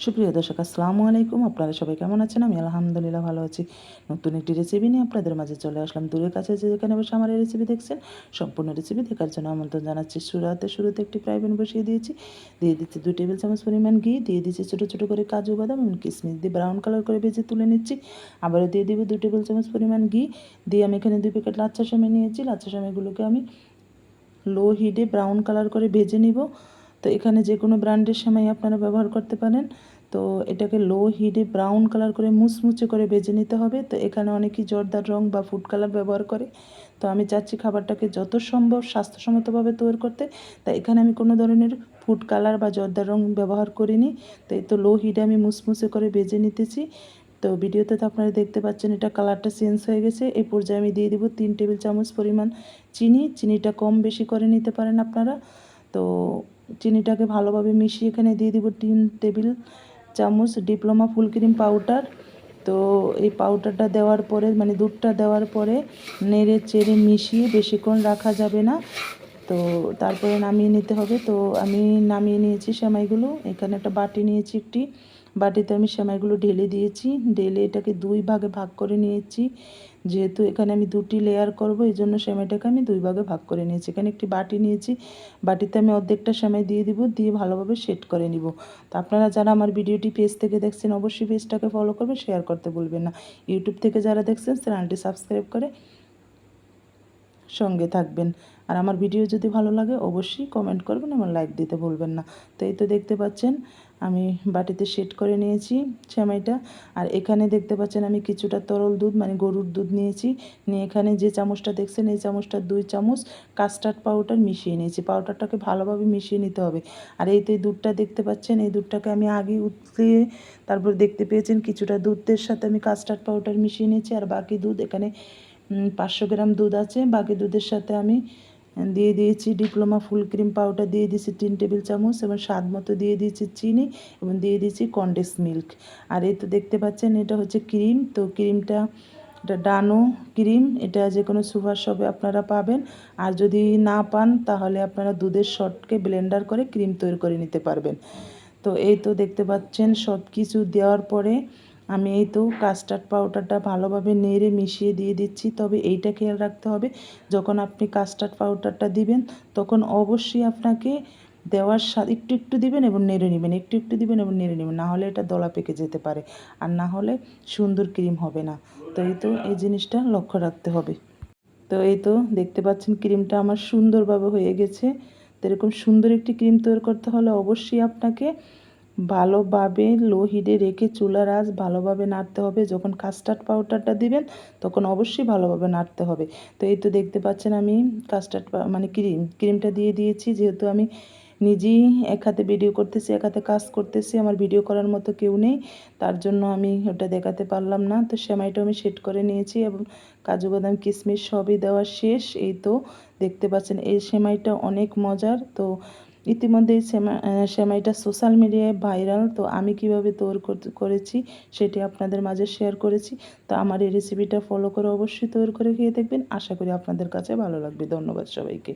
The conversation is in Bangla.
সুপ্রিয় দর্শক আসসালামু আলাইকুম। আপনারা সবাই কেমন আছেন? আমি আলহামদুলিল্লাহ ভালো আছি। নতুন একটি রেসিপি নিয়ে আপনাদের মাঝে চলে আসলাম। দূরের কাছে যেখানে বসে আমার এই রেসিপি দেখছেন, সম্পূর্ণ রেসিপি দেখার জন্য আমন্ত্রণ জানাচ্ছি। শুরুতে একটি ফ্রাই প্যান বসিয়ে দিয়েছি। দিয়ে দিচ্ছি 2 টেবিল চামচ পরিমাণ ঘি, দিয়ে দিচ্ছি ছোটো ছোটো করে কাজু বাদাম এবং কিশমিশ দিয়ে ব্রাউন কালার করে ভেজে তুলে নিচ্ছি। আবারও দিয়ে দিব 2 টেবিল চামচ পরিমাণ ঘি, দিয়ে আমি এখানে 2 প্যাকেট লাচ্ছা সেমাই নিয়েছি। লাচ্ছা সেমাইগুলোকে আমি লো হিটে ব্রাউন কালার করে ভেজে নিব। তো এখানে যে কোনো ব্র্যান্ডের সেমাই আপনারা ব্যবহার করতে পারেন। তো এটাকে লো হিটে ব্রাউন কালার করে মুচমুচে করে ভেজে নিতে হবে। তো এখানে অনেকেই জর্দার রং বা ফুড কালার ব্যবহার করে। তো আমি চাচ্ছি খাবারটাকে যত সম্ভব স্বাস্থ্যসম্মতভাবে তৈরি করতে। তাই এখানে আমি কোনো ধরনের ফুড কালার বা জর্দার রং ব্যবহার করিনি। তো এই তো লো হিটে আমি মুচমুচে করে ভেজে নিতেছি। তো ভিডিওতে তো আপনারা দেখতে পাচ্ছেন এটা কালারটা চেঞ্জ হয়ে গেছে। এই পর্যায়ে আমি দিয়ে দিব 3 টেবিল চামচ পরিমাণ চিনিটা কম বেশি করে নিতে পারেন আপনারা। তো চিনিটাকে ভালোভাবে মিশিয়ে এখানে দিয়ে দিব 3 টেবিল চামচ ডিপ্লোমা ফুল ক্রিম পাউডার। তো এই পাউডারটা দেওয়ার পরে মানে দুধটা দেওয়ার পরে নেড়ে চেড়ে মিশিয়ে বেশিক্ষণ রাখা যাবে না। তো তারপরে নামিয়ে নিতে হবে। তো আমি নামিয়ে নিয়েছি সেমাইগুলো। এখানে একটা বাটি নিয়েছি, একটি বাটিতে আমি সেমাইগুলো ঢেলে দিয়েছি। ঢেলে এটাকে 2 ভাগে ভাগ করে নিয়েছি। যেহেতু এখানে আমি 2টি লেয়ার করব, এই জন্য সেমাইটাকে আমি 2 ভাগে ভাগ করে নিয়েছি। এখানে একটি বাটি নিয়েছি, বাটিতে আমি অর্ধেকটা সেমাই দিয়ে দিব, দিয়ে ভালোভাবে সেট করে নিব। তো আপনারা যারা আমার ভিডিওটি পেজ থেকে দেখছেন অবশ্যই পেজটাকে ফলো করবেন, শেয়ার করতে ভুলবেন না। ইউটিউব থেকে যারা দেখছেন চ্যানেলটি সাবস্ক্রাইব করে সঙ্গে থাকবেন। আর আমার ভিডিও যদি ভালো লাগে অবশ্যই কমেন্ট করবেন এবং লাইক দিতে ভুলবেন না। তো এই তো দেখতে পাচ্ছেন আমি বাটিতে সেট করে নিয়েছি সেমাইটা। আর এখানে দেখতে পাচ্ছেন আমি কিছুটা তরল দুধ মানে গরুর দুধ নিয়েছি। নিয়ে এখানে যে চামচটা দেখছেন এই চামচটা 2 চামচ কাস্টার্ড পাউডার মিশিয়ে নিয়েছি। পাউডারটাকে ভালোভাবে মিশিয়ে নিতে হবে। আর এই তো এই দুধটা দেখতে পাচ্ছেন, এই দুধটাকে আমি আগে উতলিয়ে তারপর দেখতে পেয়েছেন কিছুটা দুধের সাথে আমি কাস্টার্ড পাউডার মিশিয়ে নিয়েছি। আর বাকি দুধ এখানে 500 গ্রাম দুধ আছে। বাকি দুধের সাথে আমি দিয়ে দিয়েছি ডিপ্লোমা ফুল ক্রিম পাউডার, দিয়ে দিয়েছি 3 টেবিল চামচ এবং স্বাদ মতো দিয়ে দিয়েছি চিনি এবং দিয়ে দিয়েছি কনডেন্স মিল্ক। আর এই তো দেখতে পাচ্ছেন এটা হচ্ছে ক্রিম। তো ক্রিমটা এটা ডানো ক্রিম, এটা যে কোনো সুপার শপে আপনারা পাবেন। আর যদি না পান তাহলে আপনারা দুধের শটকে ব্লেন্ডার করে ক্রিম তৈরি করে নিতে পারবেন। তো এই তো দেখতে পাচ্ছেন সব কিছু দেওয়ার পরে আমি এই তো কাস্টার্ড পাউডারটা ভালোভাবে নেড়ে মিশিয়ে দিয়ে দিচ্ছি। তবে এইটা খেয়াল রাখতে হবে, যখন আপনি কাস্টার্ড পাউডারটা দিবেন তখন অবশ্যই আপনাকে দেওয়ার সাথে একটু একটু দিবেন এবং নেড়ে নেবেন, একটু একটু দিবেন এবং নেড়ে নেবেন, না হলে এটা দলা পেকে যেতে পারে আর না হলে সুন্দর ক্রিম হবে না। তো এই জিনিসটা লক্ষ্য রাখতে হবে। তো এই তো দেখতে পাচ্ছেন ক্রিমটা আমার সুন্দরভাবে হয়ে গেছে। তো এরকম সুন্দর একটি ক্রিম তৈরি করতে হলে অবশ্যই আপনাকে ভালোভাবে লো হিটে রেখে চুলার আঁচ ভালোভাবে নাড়তে হবে। যখন কাস্টার্ড পাউডারটা দিবেন তখন অবশ্যই ভালোভাবে নাড়তে হবে। তো এই তো দেখতে পাচ্ছেন আমি কাস্টার্ড মানে ক্রিমটা দিয়ে দিয়েছি। যেহেতু আমি নিজেই এক হাতে ভিডিও করতেছি, এক হাতে কাজ করতেছি, আমার ভিডিও করার মতো কেউ নেই, তার জন্য আমি ওটা দেখাতে পারলাম না। তো সেমাইটা আমি সেট করে নিয়েছি এবং কাজু বাদাম কিশমিশ সবই দেওয়া শেষ। এই তো দেখতে পাচ্ছেন এই সেমাইটা অনেক মজার। তো ইতিমধ্যে এই সেমাইটা সোশ্যাল মিডিয়ায় ভাইরাল। তো আমি কিভাবে তৈরি করেছি সেটি আপনাদের মাঝে শেয়ার করেছি। তো আমার এই রেসিপিটা ফলো করে অবশ্যই তৈরি করে খেয়ে দেখবেন। আশা করি আপনাদের কাছে ভালো লাগবে। ধন্যবাদ সবাইকে।